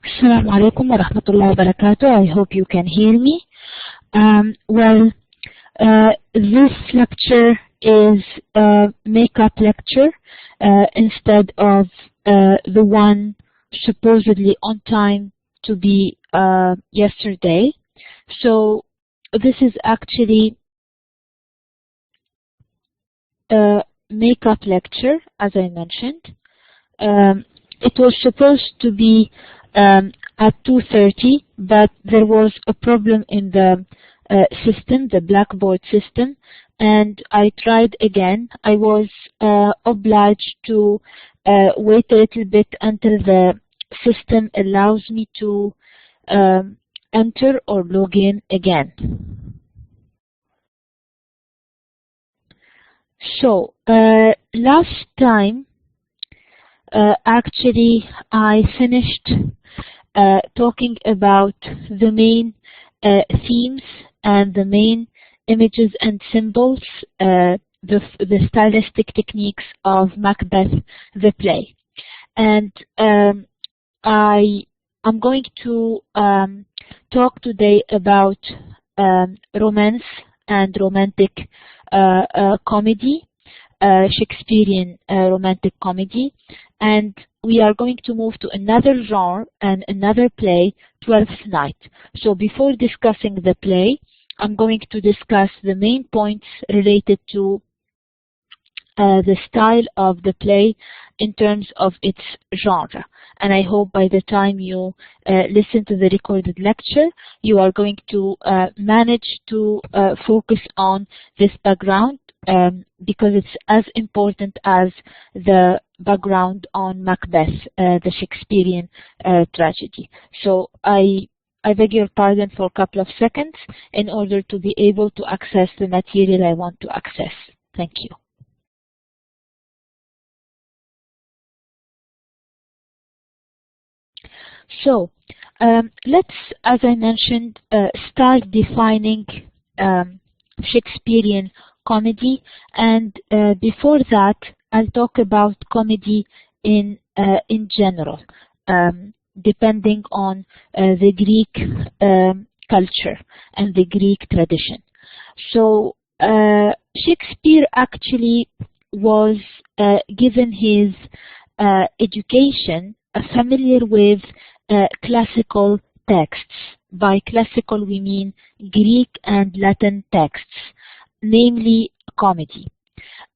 Assalamu alaikum wa rahmatullahi wa barakatuh. I hope you can hear me. This lecture is a makeup lecture instead of the one supposedly on time to be yesterday. So this is actually a makeup lecture, as I mentioned. It was supposed to be at 2:30, but there was a problem in the system, the Blackboard system, and I tried again. I was obliged to wait a little bit until the system allows me to enter or log in again. So last time, actually, I finished talking about the main themes and the main images and symbols, the stylistic techniques of Macbeth, the play. And I'm going to talk today about romance and romantic comedy, Shakespearean romantic comedy, and we are going to move to another genre and another play, Twelfth Night. So before discussing the play, I'm going to discuss the main points related to the style of the play in terms of its genre. And I hope by the time you listen to the recorded lecture, you are going to manage to focus on this background, because it's as important as the background on Macbeth, the Shakespearean tragedy. So I beg your pardon for a couple of seconds in order to be able to access the material I want to access. Thank you. So let's, as I mentioned, start defining Shakespearean comedy, and before that, I'll talk about comedy in general, depending on the Greek culture and the Greek tradition. So Shakespeare actually was given his education familiar with classical texts. By classical we mean Greek and Latin texts, namely comedy.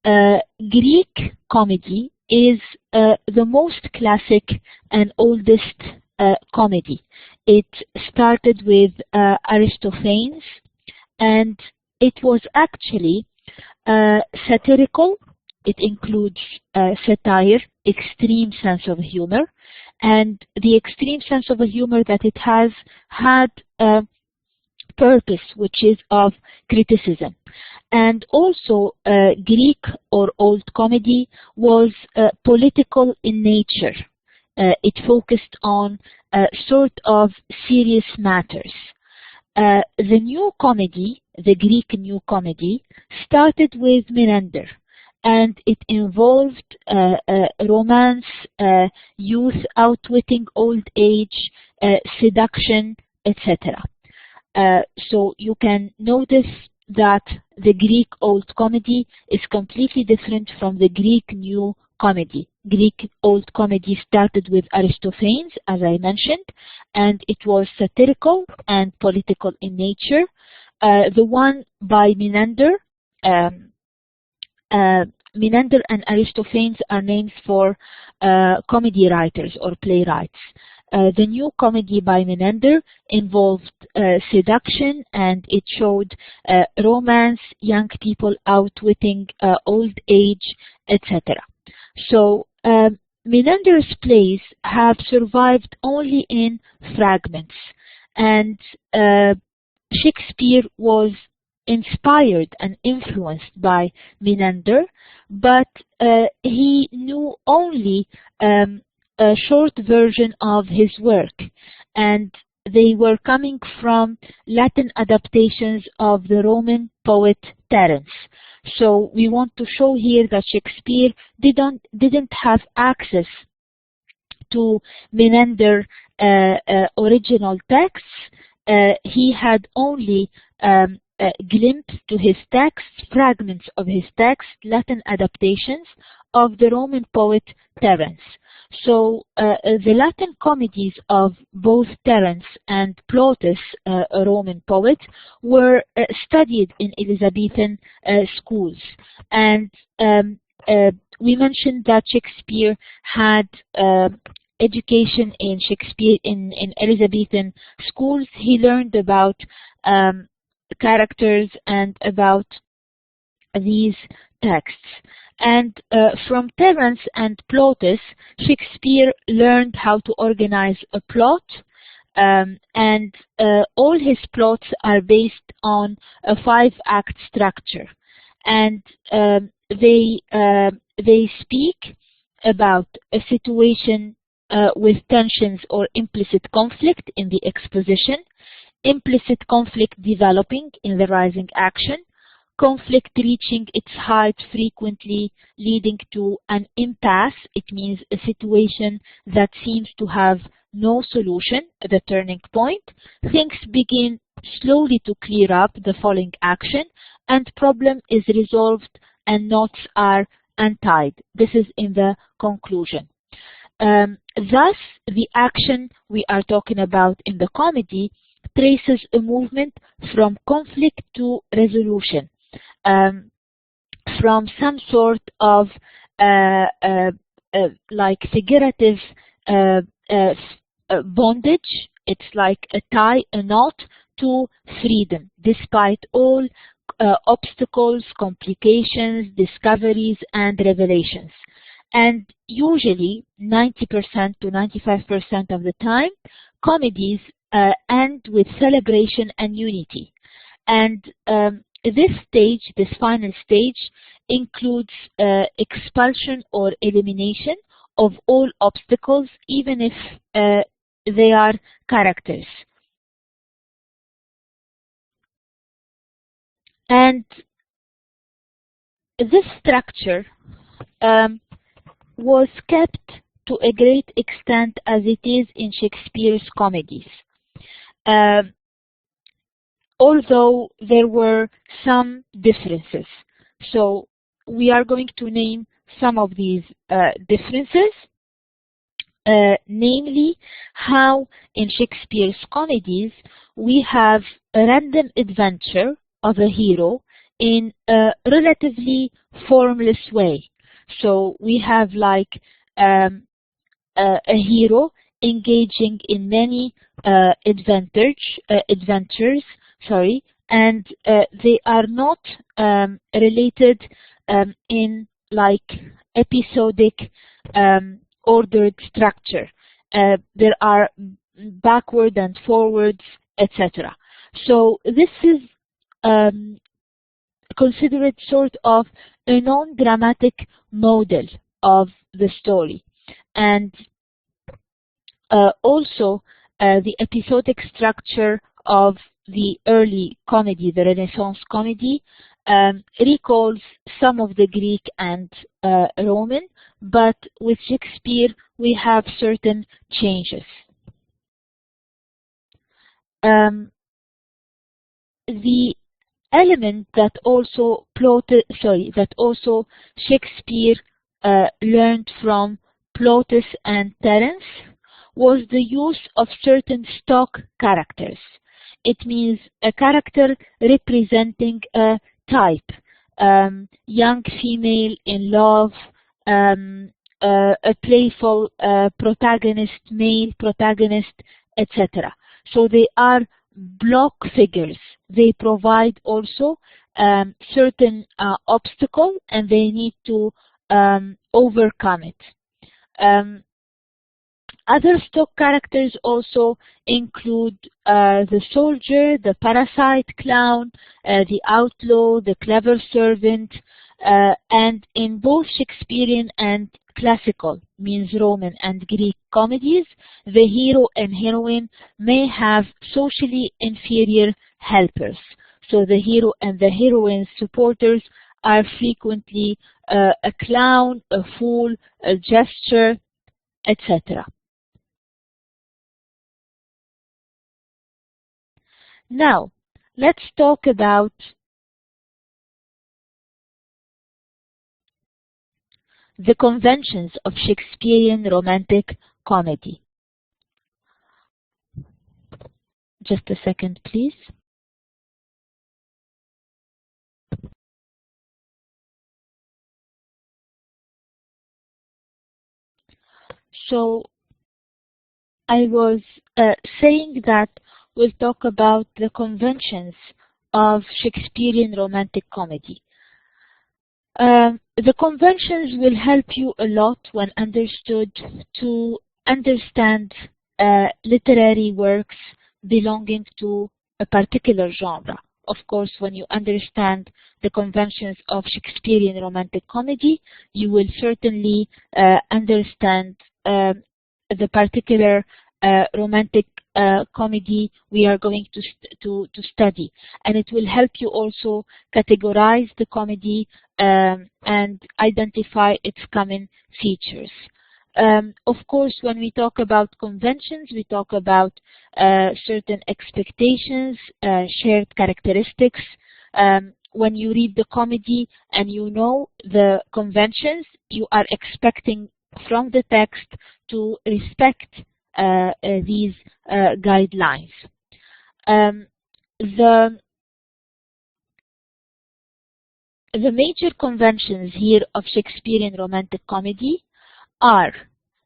Greek comedy is the most classic and oldest comedy. It started with Aristophanes, and it was actually satirical. It includes satire, extreme sense of humor, and the extreme sense of humor that it has had purpose, which is of criticism. And also Greek or Old Comedy was political in nature. It focused on sort of serious matters. The New Comedy, the Greek New Comedy, started with Menander, and it involved romance, youth outwitting old age, seduction, etc. So you can notice that the Greek Old Comedy is completely different from the Greek New Comedy. Greek Old Comedy started with Aristophanes, as I mentioned, and it was satirical and political in nature. The one by Menander, Menander and Aristophanes are names for comedy writers or playwrights. The New Comedy by Menander involved seduction, and it showed romance, young people outwitting old age, etc. So Menander's plays have survived only in fragments, and Shakespeare was inspired and influenced by Menander, but he knew only a short version of his work, and they were coming from Latin adaptations of the Roman poet Terence. So we want to show here that Shakespeare didn't have access to Menander original texts. He had only a glimpse to his texts, fragments of his text, Latin adaptations of the Roman poet Terence. So the Latin comedies of both Terence and Plautus, a Roman poet, were studied in Elizabethan schools. And we mentioned that Shakespeare had education in in Elizabethan schools. He learned about characters and about these texts. And from Terence and Plautus, Shakespeare learned how to organize a plot, and all his plots are based on a 5-act structure. And they speak about a situation with tensions or implicit conflict in the exposition, implicit conflict developing in the rising action, conflict reaching its height frequently leading to an impasse. It means a situation that seems to have no solution, the turning point. Things begin slowly to clear up, the following action, and problem is resolved and knots are untied. This is in the conclusion. Thus, the action we are talking about in the comedy traces a movement from conflict to resolution, from some sort of like figurative bondage. It's like a tie, a knot, to freedom, despite all obstacles, complications, discoveries, and revelations. And usually 90% to 95% of the time, comedies end with celebration and unity. And this stage, this final stage, includes expulsion or elimination of all obstacles, even if they are characters. And this structure was kept to a great extent as it is in Shakespeare's comedies, although there were some differences. So we are going to name some of these differences, namely how in Shakespeare's comedies we have a random adventure of a hero in a relatively formless way. So we have like a hero engaging in many adventures, and they are not related in like episodic ordered structure. There are backward and forwards, etc. So this is considered sort of a non-dramatic model of the story. And also the episodic structure of the early comedy, the Renaissance comedy, recalls some of the Greek and Roman, but with Shakespeare we have certain changes. The element that also Shakespeare learned from Plautus and Terence was the use of certain stock characters. It means a character representing a type, young female in love, a playful protagonist, male protagonist, etc. So they are block figures. They provide also certain obstacle, and they need to overcome it. Other stock characters also include the soldier, the parasite clown, the outlaw, the clever servant, and in both Shakespearean and classical, means Roman and Greek comedies, the hero and heroine may have socially inferior helpers. So the hero and the heroine's supporters are frequently a clown, a fool, a jester, etc. Now, let's talk about the conventions of Shakespearean romantic comedy. Just a second, please. So, I was saying that we'll talk about the conventions of Shakespearean romantic comedy. The conventions will help you a lot when understood to understand literary works belonging to a particular genre. Of course, when you understand the conventions of Shakespearean romantic comedy, you will certainly understand the particular romantic comedy we are going to study, and it will help you also categorize the comedy and identify its common features. Of course, when we talk about conventions, we talk about certain expectations, shared characteristics. When you read the comedy and you know the conventions, you are expecting from the text to respect these guidelines. The major conventions here of Shakespearean romantic comedy are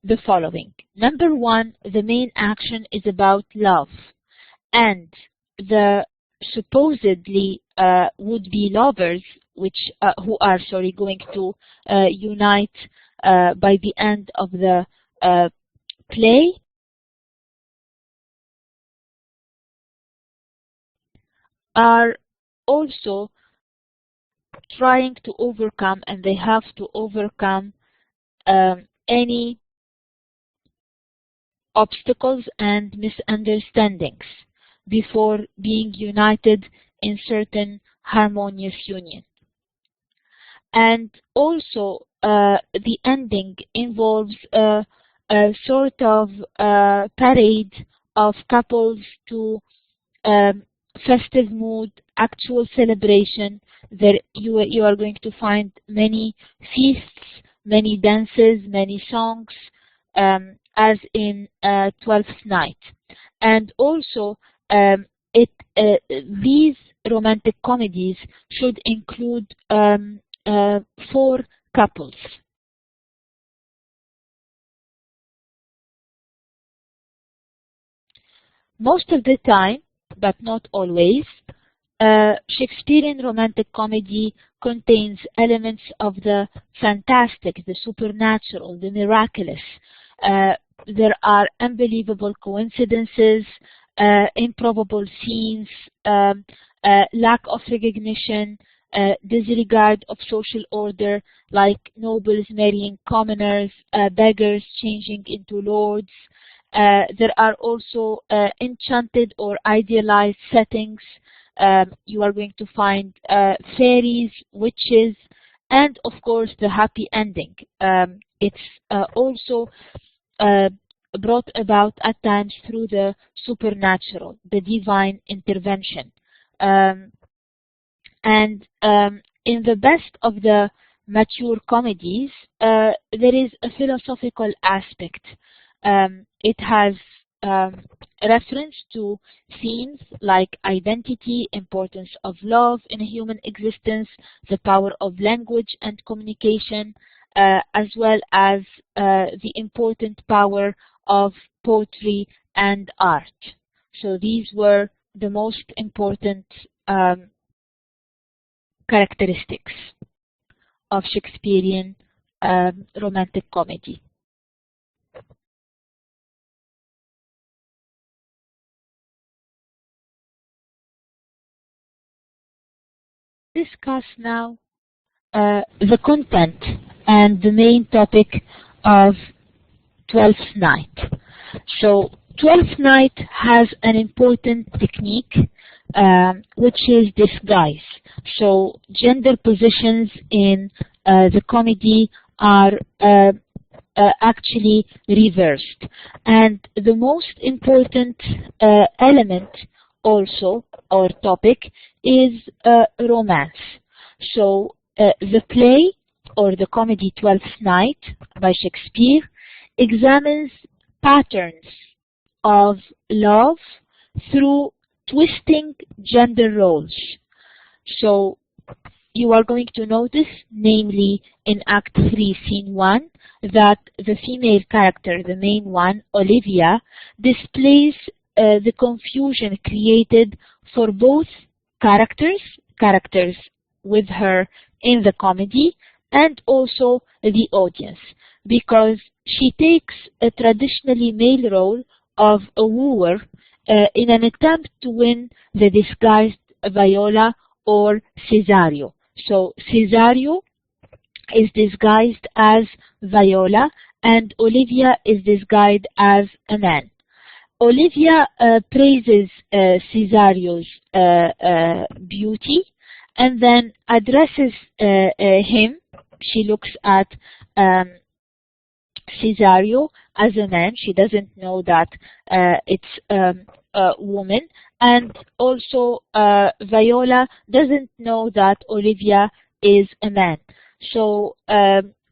the following. Number one, the main action is about love, and the supposedly would-be lovers, who are going to unite by the end of the play, are also trying to overcome, and they have to overcome any obstacles and misunderstandings before being united in certain harmonious union. And also the ending involves a sort of parade of couples to festive mood, actual celebration. There you are going to find many feasts, many dances, many songs, as in Twelfth Night. And also these romantic comedies should include 4 couples. Most of the time, but not always, Shakespearean romantic comedy contains elements of the fantastic, the supernatural, the miraculous. There are unbelievable coincidences, improbable scenes, lack of recognition, disregard of social order, like nobles marrying commoners, beggars changing into lords. There are also enchanted or idealized settings. You are going to find fairies, witches, and of course the happy ending. It's also brought about at times through the supernatural, the divine intervention. And in the best of the mature comedies, there is a philosophical aspect. It has reference to themes like identity, importance of love in a human existence, the power of language and communication, as well as the important power of poetry and art. So these were the most important characteristics of Shakespearean romantic comedy. Discuss now the content and the main topic of Twelfth Night. So Twelfth Night has an important technique which is disguise. So gender positions in the comedy are actually reversed. And the most important element also, our topic is romance. So the play or the comedy Twelfth Night by Shakespeare examines patterns of love through twisting gender roles. So you are going to notice, namely in Act 3, Scene 1, that the female character, the main one, Olivia, displays the confusion created for both characters with her in the comedy, and also the audience, because she takes a traditionally male role of a wooer in an attempt to win the disguised Viola or Cesario. So Cesario is disguised as Viola and Olivia is disguised as a man. Olivia praises Cesario's beauty and then addresses him. She looks at Cesario as a man. She doesn't know that it's a woman. And also Viola doesn't know that Olivia is a man. So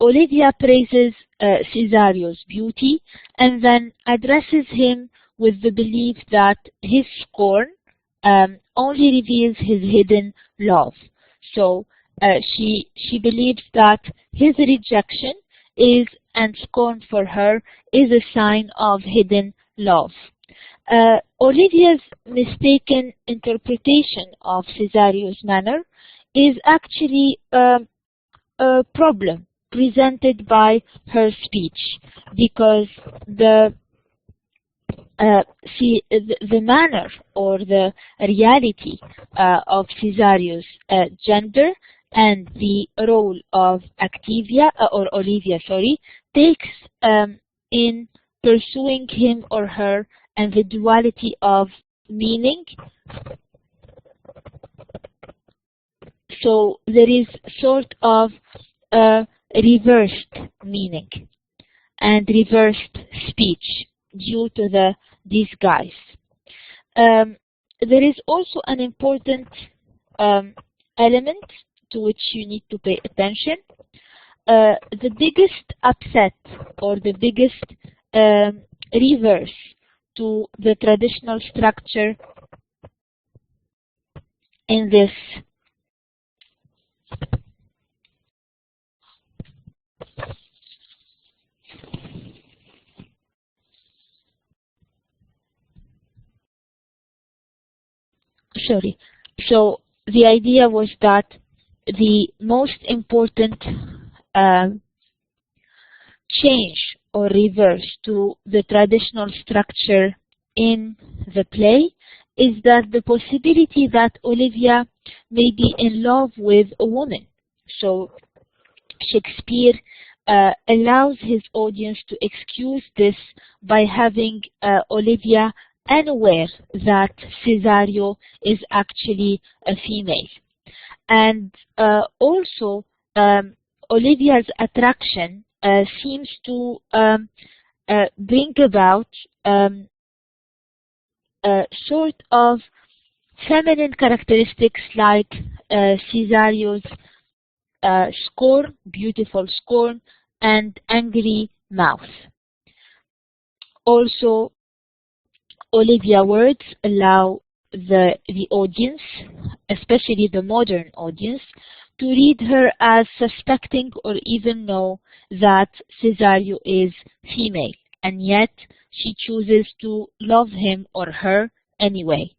Olivia praises Cesario's beauty and then addresses him with the belief that his scorn only reveals his hidden love. So she believes that his rejection is and scorn for her is a sign of hidden love. Olivia's mistaken interpretation of Cesario's manner is actually a problem presented by her speech, because the manner or the reality of Cesario's gender and the role of Olivia, takes in pursuing him or her and the duality of meaning. So there is sort of a reversed meaning and reversed speech due to the disguise. There is also an important element to which you need to pay attention. The biggest upset or the biggest reverse to the traditional structure in this So the idea was that the most important change or reverse to the traditional structure in the play is that the possibility that Olivia may be in love with a woman. So Shakespeare allows his audience to excuse this by having Olivia unaware that Cesario is actually a female. And also Olivia's attraction seems to bring about sort of feminine characteristics like Cesario's scorn, beautiful scorn, and angry mouth. Also, Olivia's words allow the audience, especially the modern audience, to read her as suspecting or even know that Cesario is female, and yet she chooses to love him or her anyway.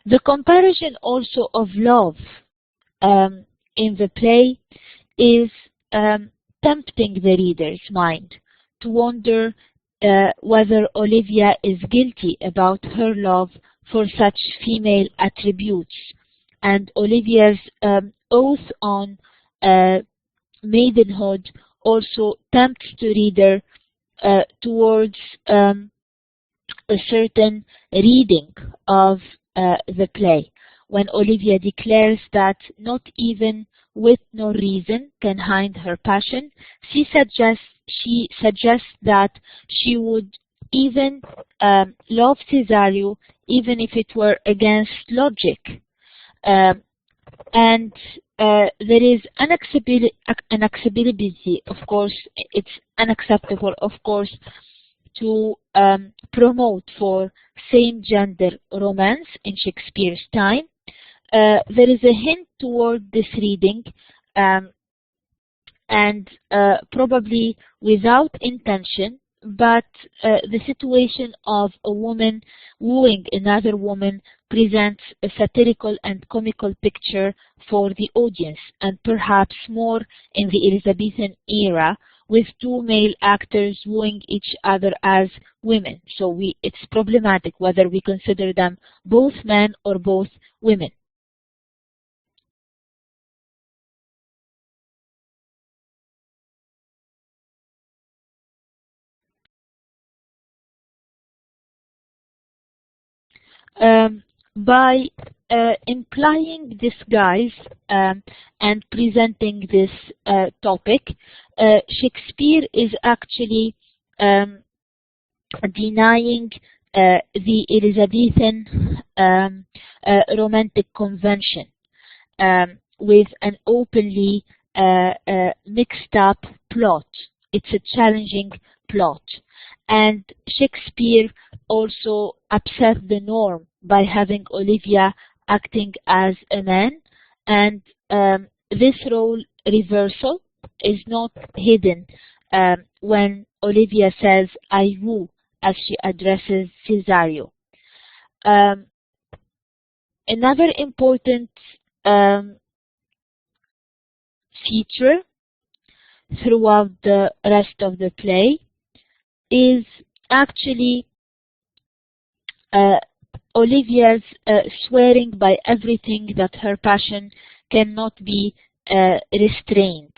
The comparison also of love in the play is tempting the reader's mind to wonder whether Olivia is guilty about her love for such female attributes, and Olivia's oath on maidenhood also tempts the reader towards a certain reading of the play. When Olivia declares that not even wit nor reason can hide her passion, she suggests that she would even love Cesario even if it were against logic. Um, and there is unacceptability, of course. It's unacceptable, of course, to promote for same-gender romance in Shakespeare's time. There is a hint toward this reading, um, and probably without intention, but the situation of a woman wooing another woman presents a satirical and comical picture for the audience, and perhaps more in the Elizabethan era, with two male actors wooing each other as women. So it's problematic whether we consider them both men or both women. By implying disguise and presenting this topic, Shakespeare is actually um, denying the Elizabethan romantic convention with an openly mixed up plot. It's a challenging plot. And Shakespeare also upset the norm by having Olivia acting as a man, and this role reversal is not hidden when Olivia says "I woo" as she addresses Cesario. Um, Another important um, feature throughout the rest of the play is actually uh, Olivia's swearing by everything that her passion cannot be restrained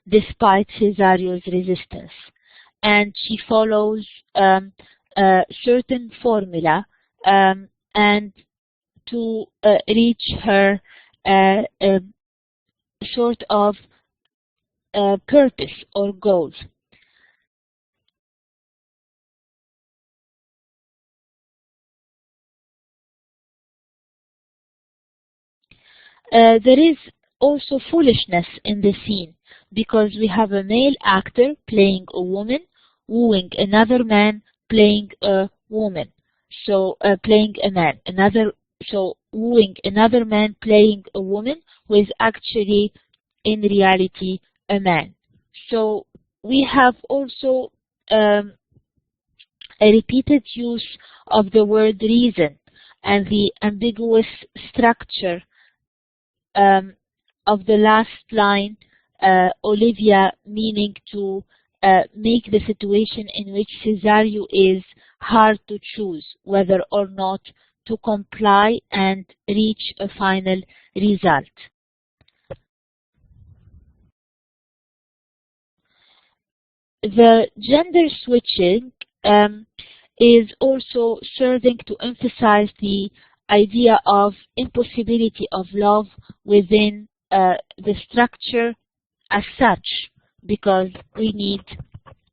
despite Cesario's resistance. And she follows a certain formula and to reach her sort of purpose or goal. There is also foolishness in the scene because we have a male actor playing a woman, wooing another man playing a woman. So playing a man, wooing another man playing a woman who is actually in reality a man. So we have also a repeated use of the word reason and the ambiguous structure of the last line, Olivia, meaning to make the situation in which Cesario is hard to choose whether or not to comply and reach a final result. The gender switching is also serving to emphasize the idea of impossibility of love within the structure as such, because we need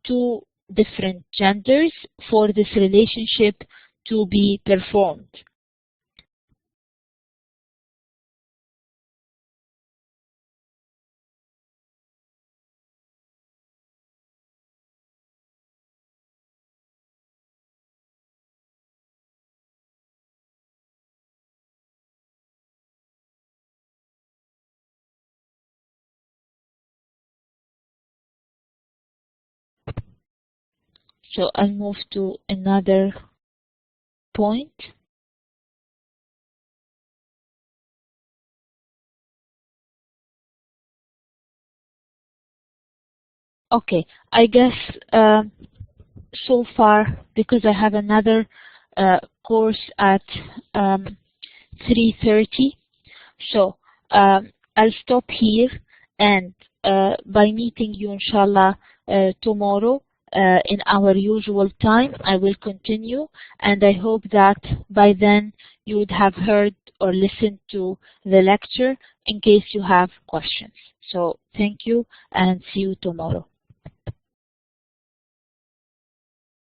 two different genders for this relationship to be performed. So I'll move to another point. Okay, I guess so far, because I have another course at 3:30, so I'll stop here and by meeting you, inshallah, tomorrow in our usual time. I will continue, and I hope that by then you would have heard or listened to the lecture in case you have questions. So thank you, and see you tomorrow.